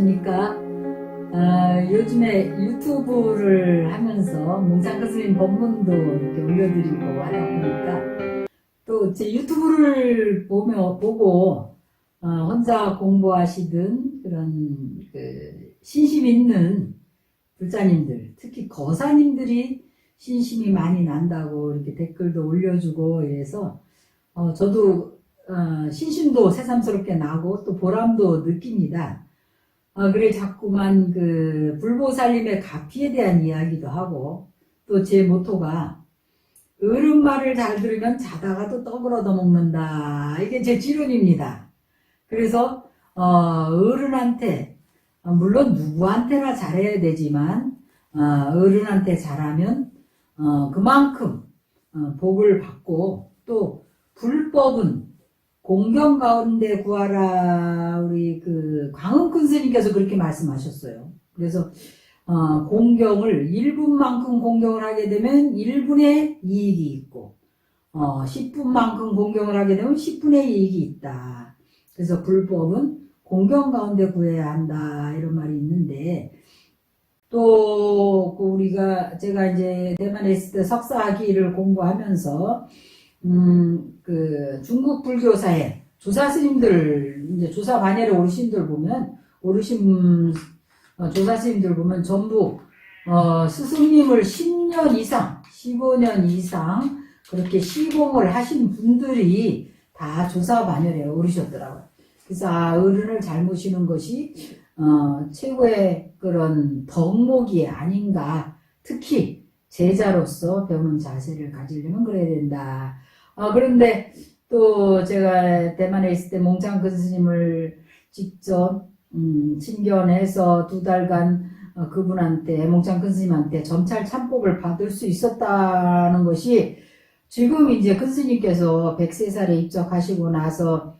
안녕하십니까. 요즘에 유튜브를 하면서 몽상크 스님 법문도 이렇게 올려드리고 하다 보니까 또 제 유튜브를 보고 혼자 공부하시던 그런 신심 있는 불자님들, 특히 거사님들이 신심이 많이 난다고 이렇게 댓글도 올려주고 이래서 저도 신심도 새삼스럽게 나고 또 보람도 느낍니다. 그래 자꾸만 불보살님의 가피에 대한 이야기도 하고 또 제 모토가 어른 말을 잘 들으면 자다가도 떡을 얻어먹는다. 이게 제 지론입니다. 그래서 어른한테 물론 누구한테나 잘해야 되지만 어른한테 잘하면 그만큼 복을 받고 또 불법은 공경 가운데 구하라. 우리 광흥큰 스님께서 그렇게 말씀하셨어요. 그래서 공경을 1분만큼 공경을 하게 되면 1분의 이익이 있고 10분만큼 공경을 하게 되면 10분의 이익이 있다. 그래서 불법은 공경 가운데 구해야 한다 이런 말이 있는데 또 제가 이제 대만에 있을 때 석사학위를 공부하면서 중국 불교사의 조사 스님들, 이제 조사 반열의 어르신들 보면, 조사 스님들 보면 전부, 스승님을 10년 이상, 15년 이상, 그렇게 시공을 하신 분들이 다 조사 반열에 오르셨더라고요. 그래서, 어른을 잘 모시는 것이, 최고의 그런 덕목이 아닌가. 특히, 제자로서 배우는 자세를 가지려면 그래야 된다. 그런데 또 제가 대만에 있을 때 몽창큰 스님을 직접 친견해서 2달간 그분한테 몽창큰 스님한테 점찰 참법을 받을 수 있었다는 것이 지금 이제 큰 스님께서 103살에 입적하시고 나서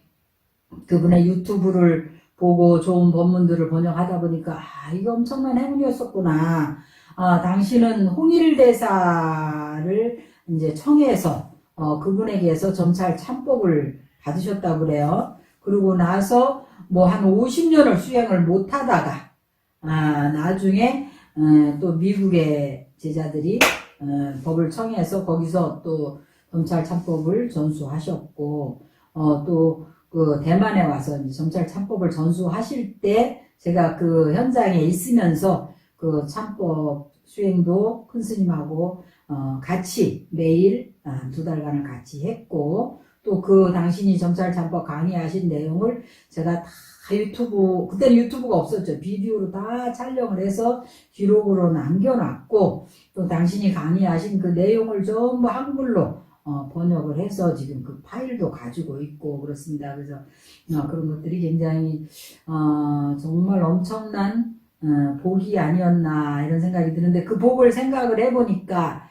그분의 유튜브를 보고 좋은 법문들을 번역하다 보니까 이게 엄청난 행운이었었구나. 당신은 홍일대사를 이제 청해서 그분에게서 점찰 참법을 받으셨다고 그래요. 그러고 나서 뭐 한 50년을 수행을 못 하다가 나중에 또 미국의 제자들이 법을 청해서 거기서 또 점찰 참법을 전수하셨고 또 대만에 와서 이제 점찰 참법을 전수하실 때 제가 그 현장에 있으면서 그 참법 수행도 큰 스님하고 같이 매일 2달간을 같이 했고 또 당신이 점찰 참법 강의하신 내용을 제가 다 그때는 유튜브가 없었죠. 비디오로 다 촬영을 해서 기록으로 남겨놨고 또 당신이 강의하신 그 내용을 전부 한글로 번역을 해서 지금 그 파일도 가지고 있고 그렇습니다. 그래서 그런 것들이 굉장히 정말 엄청난 복이 아니었나 이런 생각이 드는데 그 복을 생각을 해보니까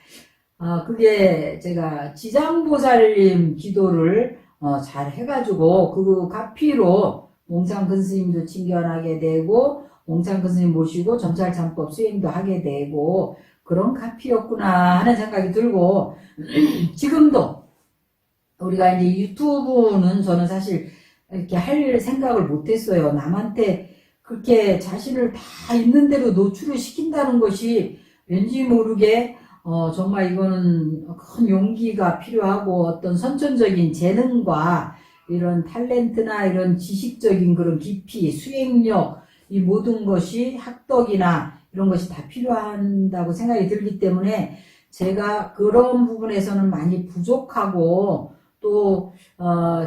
그게 제가 지장보살님 기도를 잘 해가지고 그 가피로 몽창큰 스님도 친견하게 되고 몽창큰 스님 모시고 점찰 참법 수행도 하게 되고 그런 가피였구나 하는 생각이 들고 지금도 우리가 이제 유튜브는 저는 사실 이렇게 할 생각을 못했어요. 남한테 그렇게 자신을 다 있는 대로 노출을 시킨다는 것이 왠지 모르게 정말 이거는 큰 용기가 필요하고 어떤 선천적인 재능과 이런 탤런트나 이런 지식적인 그런 깊이, 수행력, 이 모든 것이 학덕이나 이런 것이 다 필요한다고 생각이 들기 때문에 제가 그런 부분에서는 많이 부족하고 또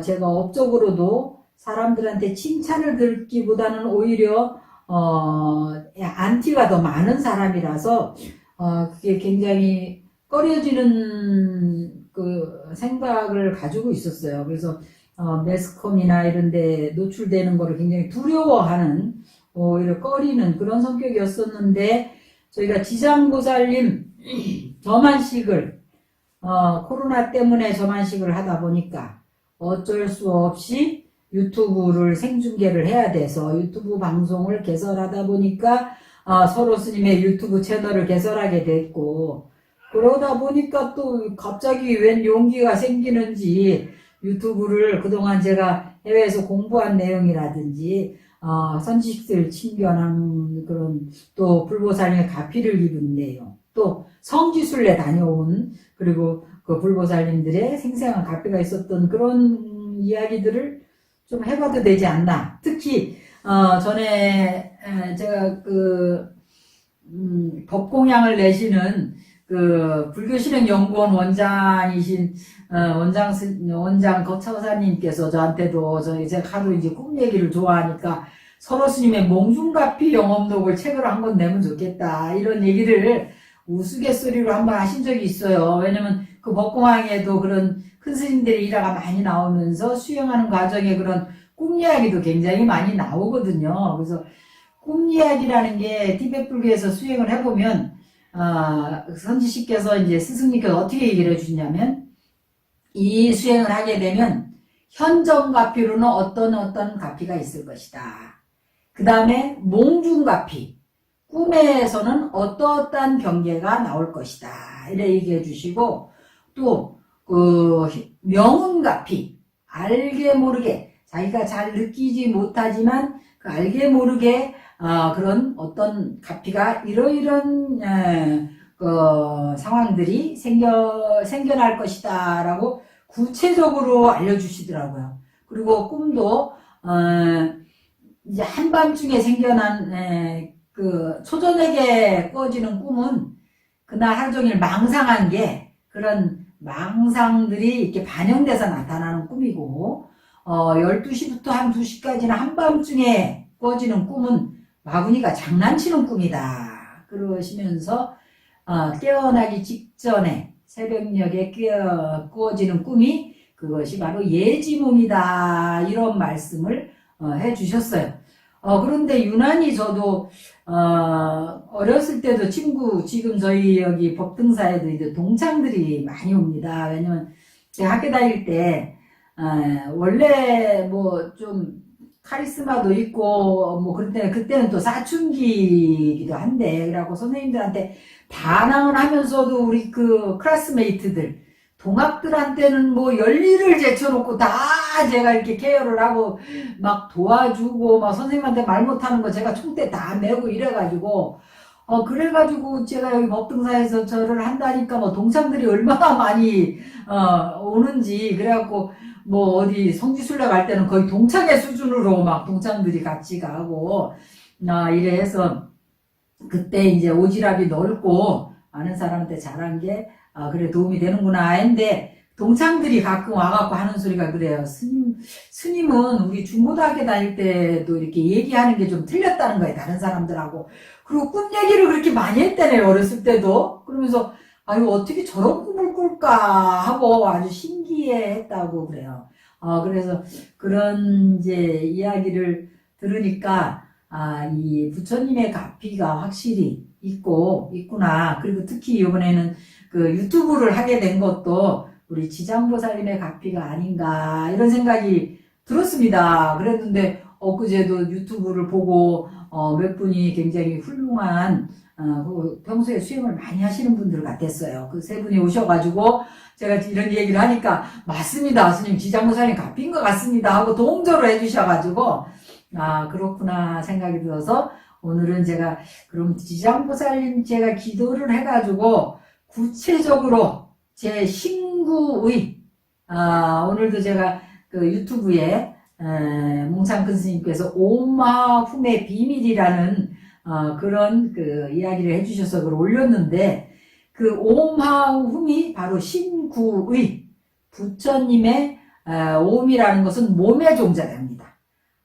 제가 업적으로도 사람들한테 칭찬을 듣기보다는 오히려 안티가 더 많은 사람이라서 그게 굉장히 꺼려지는 그 생각을 가지고 있었어요. 그래서 매스컴이나 이런 데 노출되는 거를 굉장히 두려워하는 오히려 꺼리는 그런 성격이었었는데 저희가 지장보살님 저만식을 코로나 때문에 저만식을 하다 보니까 어쩔 수 없이 유튜브를 생중계를 해야 돼서 유튜브 방송을 개설하다 보니까 서로 스님의 유튜브 채널을 개설하게 됐고 그러다 보니까 또 갑자기 웬 용기가 생기는지 유튜브를 그동안 제가 해외에서 공부한 내용이라든지 선지식을 친견한 그런 또 불보살님의 가피를 입은 내용, 또 성지순례 다녀온 그리고 그 불보살님들의 생생한 가피가 있었던 그런 이야기들을 좀 해봐도 되지 않나. 특히 전에 제가 법공양을 내시는 불교실행연구원 원장이신 원장 거차사님께서 저한테도 제가 하도 이제 꿈 얘기를 좋아하니까 서로 스님의 몽중가피 영업록을 책으로 한 권 내면 좋겠다 이런 얘기를 우스갯소리로 한번 하신 적이 있어요. 왜냐면 그 법공양에도 그런 큰 스님들의 일화가 많이 나오면서 수행하는 과정에 그런 꿈 이야기도 굉장히 많이 나오거든요. 그래서 꿈 이야기라는 게 티베트 불교에서 수행을 해보면 선지식께서 이제 스승님께서 어떻게 얘기를 해주냐면 이 수행을 하게 되면 현정가피로는 어떤 가피가 있을 것이다. 그 다음에 몽중가피, 꿈에서는 어떠한 경계가 나올 것이다. 이렇게 얘기해 주시고 또 명운가피, 알게 모르게 자기가 잘 느끼지 못하지만 그 알게 모르게 그런 어떤 가피가 이러이런 상황들이 생겨날 것이다 라고 구체적으로 알려주시더라고요. 그리고 꿈도 이제 한밤중에 생겨난 초저녁에 꺼지는 꿈은 그날 하루 종일 망상한 게 그런 망상들이 이렇게 반영돼서 나타나는 꿈이고 12시부터 한 2시까지는 한밤중에 꺼지는 꿈은 마구니가 장난치는 꿈이다. 그러시면서 깨어나기 직전에 새벽녘에 꾸어지는 꿈이 그것이 바로 예지몽이다. 이런 말씀을 해주셨어요. 그런데 유난히 저도 어렸을 때도 지금 저희 여기 법등사에도 이제 동창들이 많이 옵니다. 왜냐면 제가 학교 다닐 때 원래 뭐 좀 카리스마도 있고 뭐 그때는 또 사춘기이기도 한데 그래갖고 선생님들한테 반항을 하면서도 우리 클래스메이트들 동학들한테는 뭐 열일을 제쳐놓고 다 제가 이렇게 케어를 하고 막 도와주고 막 선생님한테 말 못하는 거 제가 총대 다 메고 이래가지고 그래가지고 제가 여기 법등사에서 저를 한다니까 뭐 동창들이 얼마나 많이 오는지 그래갖고 뭐 어디 성지순례 갈 때는 거의 동창회 수준으로 막 동창들이 같이 가고 이래 해서 그때 이제 오지랖이 넓고 아는 사람한테 잘한 게 그래 도움이 되는구나 했는데 동창들이 가끔 와갖고 하는 소리가 그래요. 스님은 우리 중고등학교 다닐 때도 이렇게 얘기하는 게 좀 틀렸다는 거예요. 다른 사람들하고. 그리고 꿈 얘기를 그렇게 많이 했다네요. 어렸을 때도. 그러면서 아유 어떻게 저런 꿈을 꿀까 하고 아주 신기해 했다고 그래요. 그래서 그런 이제 이야기를 들으니까 이 부처님의 가피가 확실히 있구나. 그리고 특히 이번에는 유튜브를 하게 된 것도 우리 지장보살님의 가피가 아닌가 이런 생각이 들었습니다. 그랬는데 엊그제도 유튜브를 보고 몇 분이 굉장히 훌륭한 평소에 수행을 많이 하시는 분들 같았어요. 그 세 분이 오셔가지고 제가 이런 얘기를 하니까 맞습니다. 스님 지장보살님 가피인 것 같습니다 하고 동조를 해주셔가지고 그렇구나 생각이 들어서 오늘은 제가 그럼 지장보살님 제가 기도를 해가지고 구체적으로 제 신구의 오늘도 제가 유튜브에 몽창큰 스님께서 오마훔의 비밀이라는 그런 이야기를 해주셔서 그걸 올렸는데 그 오마훔이 바로 신구의 부처님의 옴이라는 것은 몸의 종자입니다.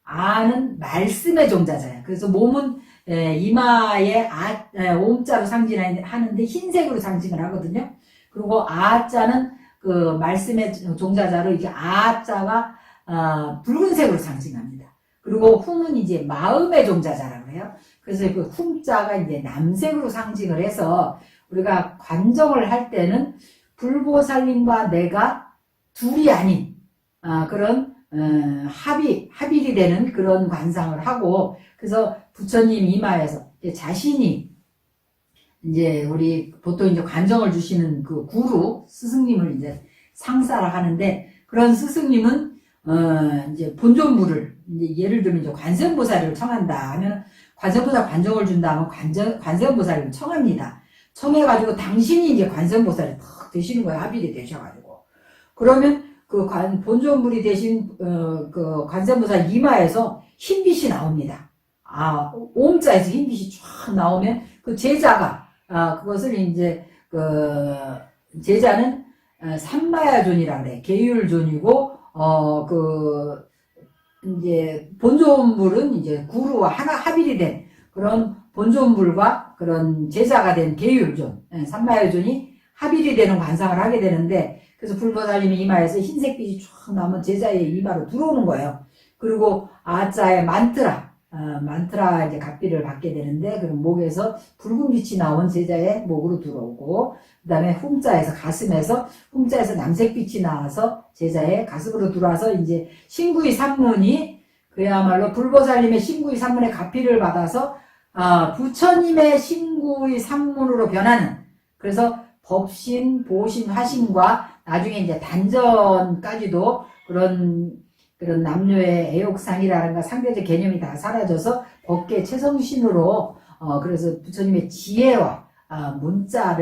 아는 말씀의 종자잖아요. 그래서 몸은 이마에 옴자로 상징하는데 흰색으로 상징을 하거든요. 그리고 아자는 그 말씀의 종자자로 이게 아자가 붉은색으로 상징합니다. 그리고 훔은 이제 마음의 종자자라고 해요. 그래서 그 훔자가 이제 남색으로 상징을 해서 우리가 관정을 할 때는 불보살님과 내가 둘이 아닌 그런 합일이 되는 그런 관상을 하고 그래서 부처님 이마에서 자신이 이제 우리 보통 이제 관정을 주시는 그 구루 스승님을 이제 상사를 하는데 그런 스승님은 이제 본존물을 이제 예를 들면 이제 관세음보살을 청한다 하면 관세음보살 관정을 준다 하면 관세음보살을 청합니다. 청해가지고 당신이 이제 관세음보살이 탁 되시는 거예요. 합일이 되셔가지고. 그러면 그 본존물이 되신 그 관세음보살 이마에서 흰빛이 나옵니다. 옴자에서 흰빛이 쫙 나오면 그 제자가 그것을 이제 그 제자는 삼마야존이라 그래. 계율존이고 이제 본존물은 이제 구루와 하나 합일이 된 그런 본존물과 그런 제자가 된 계율존, 삼마야존이 합일이 되는 관상을 하게 되는데, 그래서 불보살님의 이마에서 흰색빛이 쫙 나면 제자의 이마로 들어오는 거예요. 그리고 아자의 만트라 이제 갑비를 받게 되는데, 그럼 목에서 붉은 빛이 나온 제자의 목으로 들어오고, 그 다음에 훔자에서 훔자에서 남색빛이 나와서 제자의 가슴으로 들어와서 이제 신구의 산문이 그야말로 불보살님의 신구의 산문의 갑비를 받아서 부처님의 신구의 산문으로 변하는, 그래서 법신, 보신, 화신과 나중에 이제 단전까지도 그런 남녀의 애욕상이라든가 상대적 개념이 다 사라져서 법계 최성신으로 그래서 부처님의 지혜와 문자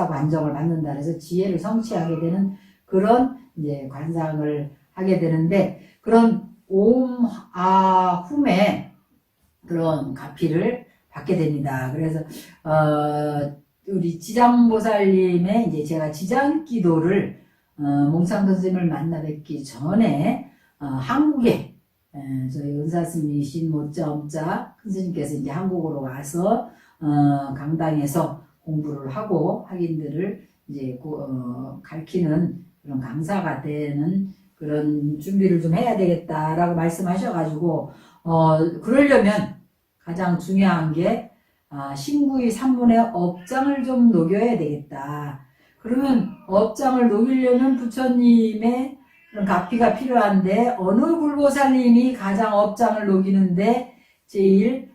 관정을 받는다. 그래서 지혜를 성취하게 되는 그런 이제 관상을 하게 되는데, 그런 옴아훔의 그런 가피를 받게 됩니다. 그래서 우리 지장보살님의 이제 제가 지장기도를 몽상 선생님을 만나 뵙기 전에 한국에 저희 은사스님이신 모짜엄짜 큰 스님께서 이제 한국으로 와서 강당에서 공부를 하고 학인들을 이제 가르치는 그런 강사가 되는 그런 준비를 좀 해야 되겠다라고 말씀하셔가지고 그러려면 가장 중요한 게 신구의 산문의 업장을 좀 녹여야 되겠다. 그러면 업장을 녹이려면 부처님의 그런 가피가 필요한데 어느 불보살님이 가장 업장을 녹이는데 제일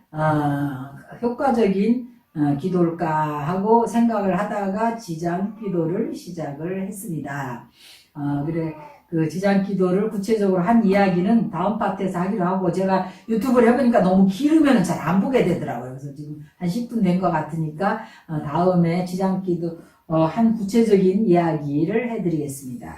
효과적인 기도일까 하고 생각을 하다가 지장기도를 시작을 했습니다. 그래 그 지장기도를 구체적으로 한 이야기는 다음 파트에서 하기로 하고, 제가 유튜브를 해보니까 너무 길으면 잘 안 보게 되더라고요. 그래서 지금 한 10분 된 것 같으니까 다음에 지장기도 한 구체적인 이야기를 해드리겠습니다.